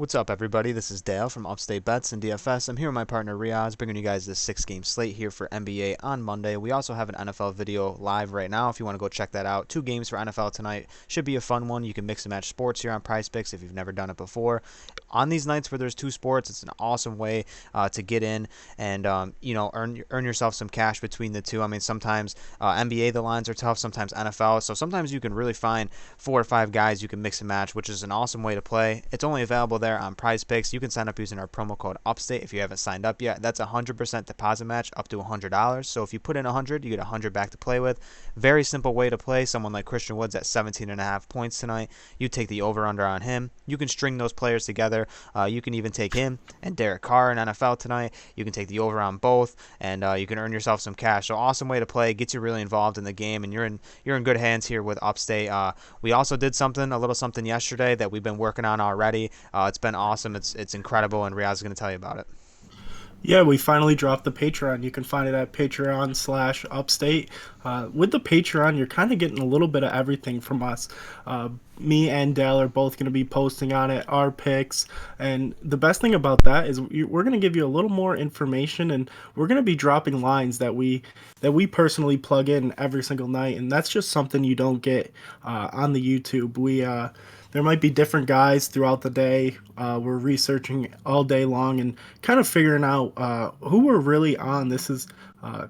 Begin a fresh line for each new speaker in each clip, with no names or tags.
What's up, everybody? This is Dale from Upstate Bets and DFS. I'm here with my partner Riaz, bringing you guys this six-game slate here for NBA on Monday. We also have an NFL video live right now if you want to go check that out. Two games for NFL tonight. Should be a fun one. You can mix and match sports here on prizepicks if you've never done it before. On these nights where there's two sports, it's an awesome way to get in and earn yourself some cash between the two. I mean, sometimes NBA the lines are tough, sometimes NFL, so sometimes you can really find 4 or 5 guys you can mix and match, which is an awesome way to play. It's only available there on prizepicks. You can sign up using our promo code upstate if you haven't signed up yet. That's a 100% deposit match up to $100. So if you put in 100, you get 100 back to play with. Very simple way to play. Someone like Christian Woods at 17.5 points tonight, you take the over under on him. You can string those players together. You can even take him and Derek Carr in NFL tonight. You can take the over on both, and you can earn yourself some cash. So awesome way to play. Gets you really involved in the game, and you're in good hands here with Upstate. We also did a little something yesterday that we've been working on already. It's been awesome. It's incredible, and Riaz is going to tell you about it.
Yeah, we finally dropped the Patreon. You can find it at Patreon/Upstate. With the Patreon, you're kind of getting a little bit of everything from us. Me and Dale are both going to be posting on it, our picks. And the best thing about that is we're going to give you a little more information, and we're going to be dropping lines that we personally plug in every single night. And that's just something you don't get on the YouTube. There might be different guys throughout the day. We're researching all day long and kind of figuring out who we're really on. This is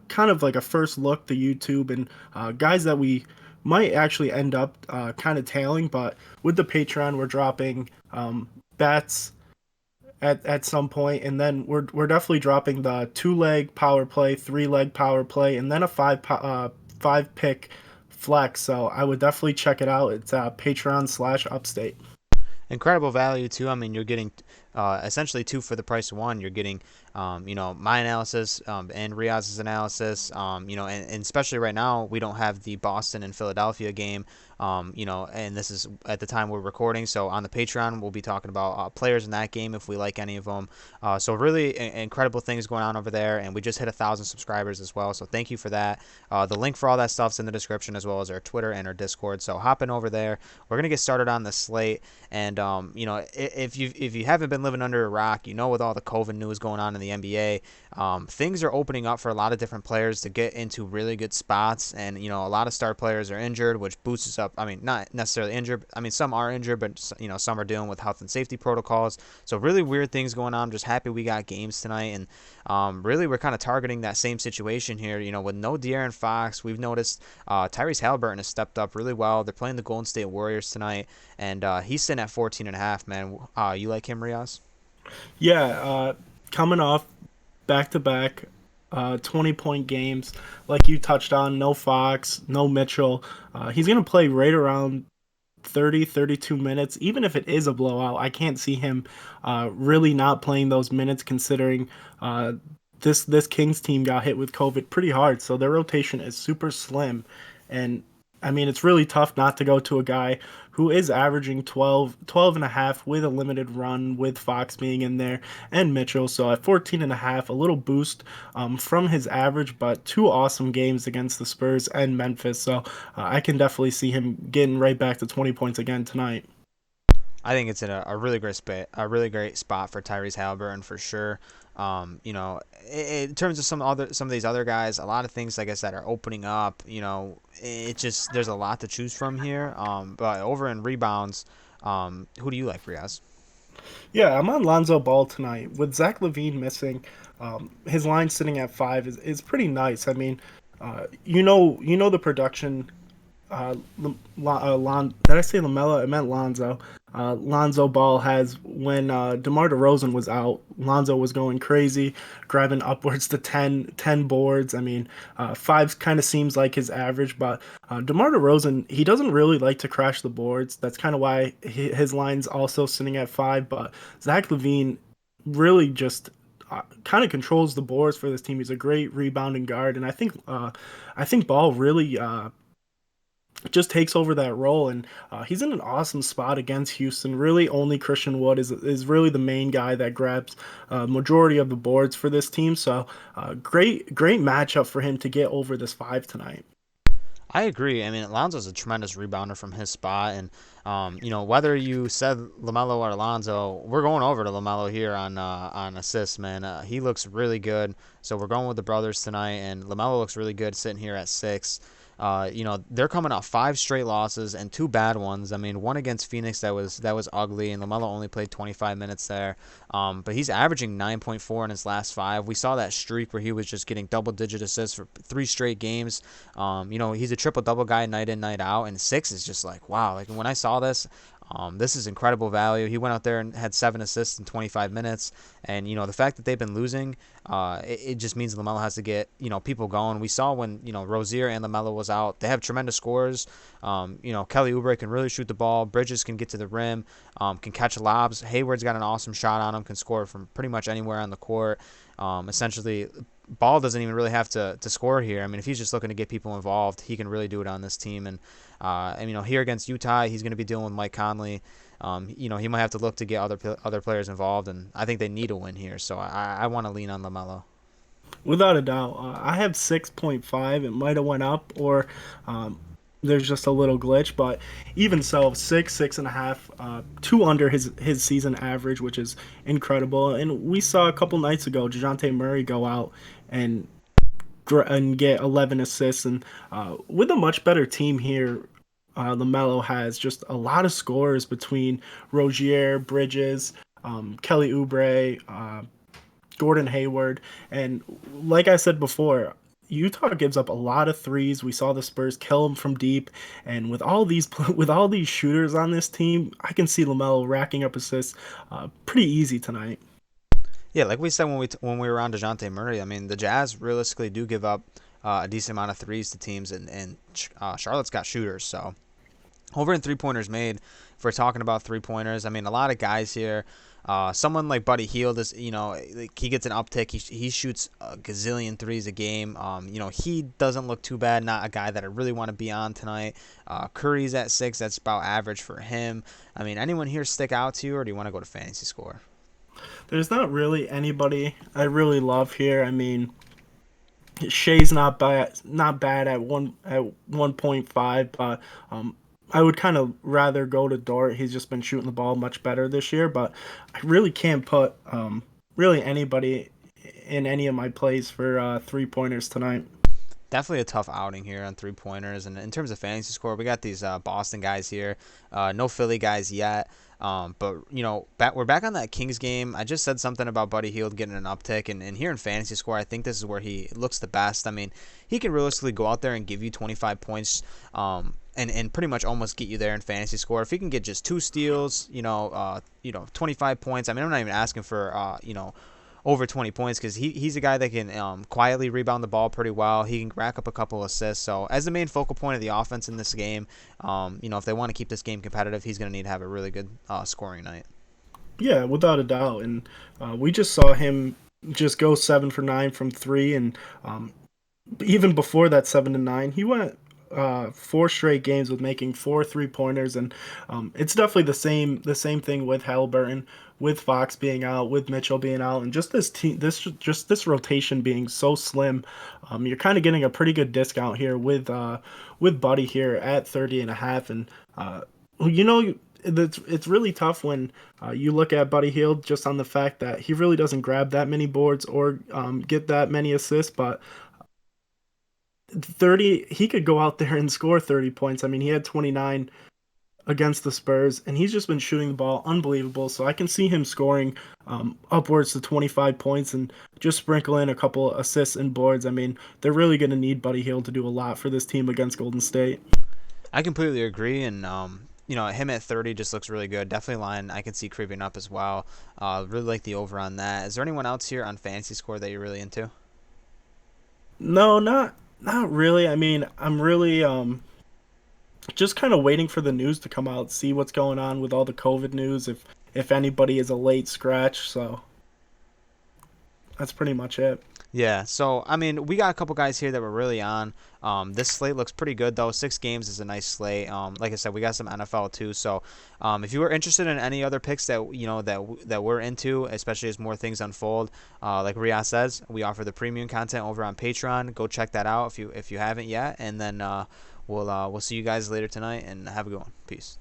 kind of like a first look to YouTube and guys that we might actually end up kind of tailing. But with the Patreon, we're dropping bets at some point, and then we're definitely dropping the two-leg power play, three-leg power play, and then a five pick flex. So I would definitely check it out. It's Patreon/Upstate.
Incredible value too. I mean, you're getting essentially two for the price of one. You're getting my analysis and Riaz's analysis. And especially right now we don't have the Boston and Philadelphia game. And this is at the time we're recording. So on the Patreon, we'll be talking about players in that game if we like any of them. So really incredible things going on over there, and we just hit 1,000 subscribers as well. So thank you for that. The link for all that stuff's in the description, as well as our Twitter and our Discord. So hopping over there, we're gonna get started on the slate. And if you haven't been living under a rock, with all the COVID news going on in the NBA, things are opening up for a lot of different players to get into really good spots. And a lot of star players are injured, which boosts up. I mean, not necessarily injured. I mean, some are injured, but some are dealing with health and safety protocols. So really weird things going on. I'm just happy we got games tonight, and really we're kind of targeting that same situation here. With no De'Aaron Fox, we've noticed Tyrese Halliburton has stepped up really well. They're playing the Golden State Warriors tonight, and he's sitting at 14.5. Man, you like him, Riaz?
Yeah, coming off back to back 20-point games, like you touched on, no Fox, no Mitchell. He's going to play right around 32 minutes. Even if it is a blowout, I can't see him really not playing those minutes, considering this Kings team got hit with COVID pretty hard. So their rotation is super slim. And I mean, it's really tough not to go to a guy who is averaging 12 and a half with a limited run, with Fox being in there and Mitchell. So at 14 and a half, a little boost from his average, but two awesome games against the Spurs and Memphis. So I can definitely see him getting right back to 20 points again tonight.
I think it's in a really great spot for Tyrese Halliburton for sure. In terms of some of these other guys, a lot of things like I said are opening up. It just there's a lot to choose from here. But over in rebounds, who do you like, Riaz?
Yeah, I'm on Lonzo Ball tonight. With Zach Levine missing, his line sitting at five is pretty nice. I mean, you know the production. Did I say Lamella? I meant Lonzo. Lonzo Ball has when DeMar DeRozan was out, Lonzo was going crazy, grabbing upwards to 10 boards. I mean, five kind of seems like his average, but DeMar DeRozan, he doesn't really like to crash the boards. That's kind of why his line's also sitting at five. But Zach Levine really just kind of controls the boards for this team. He's a great rebounding guard, and I think Ball really just takes over that role, and he's in an awesome spot against Houston. Really, only Christian Wood is really the main guy that grabs majority of the boards for this team. So great matchup for him to get over this five tonight.
I agree. I mean, Alonzo's a tremendous rebounder from his spot, and whether you said Lamelo or Alonzo, we're going over to Lamelo here on assists, man. He looks really good, so we're going with the brothers tonight, and Lamelo looks really good sitting here at 6. They're coming off 5 straight losses and 2 bad ones. I mean, one against Phoenix that was ugly, and Lamelo only played 25 minutes there. But he's averaging 9.4 in his last 5. We saw that streak where he was just getting double-digit assists for 3 straight games. He's a triple-double guy night in, night out, and 6 is just like, wow. Like, when I saw this, this is incredible value. He went out there and had 7 assists in 25 minutes, and the fact that they've been losing, it just means Lamelo has to get people going. We saw when Rozier and Lamelo was out, they have tremendous scores. Kelly Oubre can really shoot the ball. Bridges can get to the rim, can catch lobs. Hayward's got an awesome shot on him, can score from pretty much anywhere on the court. Essentially, Ball doesn't even really have to score here. I mean, if he's just looking to get people involved, he can really do it on this team. And here against Utah, he's going to be dealing with Mike Conley. He might have to look to get other players involved, and I think they need a win here. So I want to lean on LaMelo.
Without a doubt, I have 6.5. It might have went up, or um, there's just a little glitch. But even so, 6.5, 2 under his season average, which is incredible. And we saw a couple nights ago, Dejounte Murray go out and get 11 assists, and with a much better team here. LaMelo has just a lot of scores between Rozier, Bridges, Kelly Oubre, Gordon Hayward. And like I said before, Utah gives up a lot of threes. We saw the Spurs kill them from deep, and with all these with all these shooters on this team, I can see Lamelo racking up assists pretty easy tonight.
Yeah, like we said when we were on Dejounte Murray, I mean the Jazz realistically do give up a decent amount of threes to teams, and Charlotte's got shooters. So over in 3 pointers made, if we're talking about 3 pointers, I mean a lot of guys here. Someone like Buddy Hield is, like he gets an uptick. He shoots a gazillion threes a game. He doesn't look too bad. Not a guy that I really want to be on tonight. Curry's at 6. That's about average for him. I mean, anyone here stick out to you, or do you want to go to fantasy score?
There's not really anybody I really love here. I mean, Shea's not bad at 1.5, but I would kind of rather go to Dort. He's just been shooting the ball much better this year, but I really can't put really anybody in any of my plays for 3 pointers tonight.
Definitely a tough outing here on 3 pointers. And in terms of fantasy score, we got these Boston guys here. No Philly guys yet. But we're back on that Kings game. I just said something about Buddy Hield getting an uptick, and here in fantasy score, I think this is where he looks the best. I mean, he can realistically go out there and give you 25 points, and pretty much almost get you there in fantasy score. If he can get just 2 steals, 25 points. I mean, I'm not even asking for over 20 points, because he's a guy that can quietly rebound the ball pretty well. He can rack up a couple assists. So as the main focal point of the offense in this game, if they want to keep this game competitive, he's going to need to have a really good scoring night.
Yeah, without a doubt. And we just saw him just go 7 for 9 from three, and even before that 7 to 9, he went 4 straight games with making 4 3 pointers, and it's definitely the same thing with Halliburton, with Fox being out, with Mitchell being out, and just this team, this rotation being so slim. You're kind of getting a pretty good discount here with Buddy here at 30.5, and you know. It's really tough when you look at Buddy Hield just on the fact that he really doesn't grab that many boards or get that many assists, but 30 he could go out there and score 30 points. I mean, he had 29 against the Spurs, and he's just been shooting the ball unbelievable. So I can see him scoring upwards to 25 points and just sprinkle in a couple assists and boards. I mean, they're really going to need Buddy Hield to do a lot for this team against Golden State.
I completely agree, and him at 30 just looks really good. Definitely a line I can see creeping up as well. Really like the over on that. Is there anyone else here on fantasy score that you're really into?
No, not really. I mean, I'm really just kind of waiting for the news to come out, see what's going on with all the COVID news, if anybody is a late scratch. So that's pretty much it.
Yeah, so I mean, we got a couple guys here that we're really on. This slate looks pretty good though. 6 games is a nice slate. Like I said, we got some NFL too. So, if you were interested in any other picks that we're into, especially as more things unfold, like Riyaz says, we offer the premium content over on Patreon. Go check that out if you haven't yet, and then we'll see you guys later tonight, and have a good one. Peace.